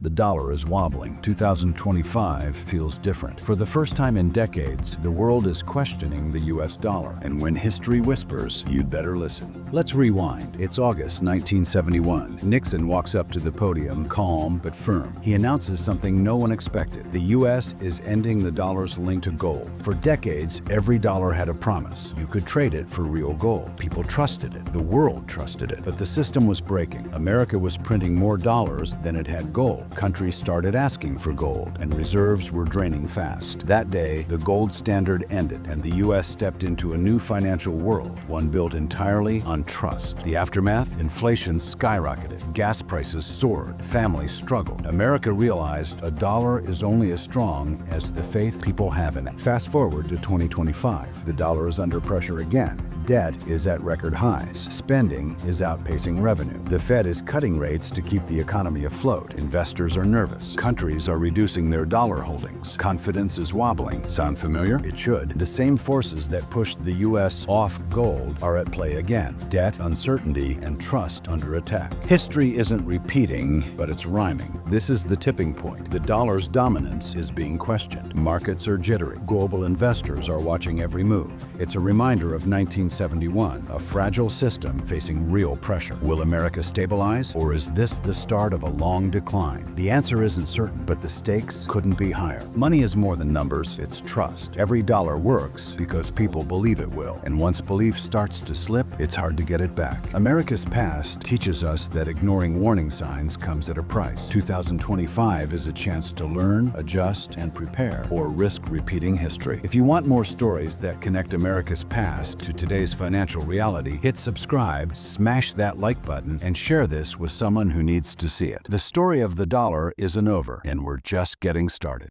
The dollar is wobbling. 2025 feels different. For the first time in decades, the world is questioning the US dollar. And when history whispers, you'd better listen. Let's rewind. It's August 1971. Nixon walks up to the podium, calm but firm. He announces something no one expected. The US is ending the dollar's link to gold. For decades, every dollar had a promise. You could trade it for real gold. People trusted it. The world trusted it. But the system was breaking. America was printing more dollars than it had gold. Countries started asking for gold, and reserves were draining fast. That day, the gold standard ended, and the U.S. stepped into a new financial world, one built entirely on trust. The aftermath? Inflation skyrocketed. Gas prices soared. Families struggled. America realized a dollar is only as strong as the faith people have in it. Fast forward to 2025. The dollar is under pressure again. Debt is at record highs. Spending is outpacing revenue. The Fed is cutting rates to keep the economy afloat. Investors are nervous. Countries are reducing their dollar holdings. Confidence is wobbling. Sound familiar? It should. The same forces that pushed the U.S. off gold are at play again. Debt, uncertainty, and trust under attack. History isn't repeating, but it's rhyming. This is the tipping point. The dollar's dominance is being questioned. Markets are jittery. Global investors are watching every move. It's a reminder of 1971, a fragile system facing real pressure. Will America stabilize, or is this the start of a long decline? The answer isn't certain, but the stakes couldn't be higher. Money is more than numbers, it's trust. Every dollar works because people believe it will, and once belief starts to slip, it's hard to get it back. America's past teaches us that ignoring warning signs comes at a price. 2025 is a chance to learn, adjust, and prepare, or risk repeating history. If you want more stories that connect America's past to today's financial reality, hit subscribe, smash that like button, and share this with someone who needs to see it. The story of the dollar isn't over, and we're just getting started.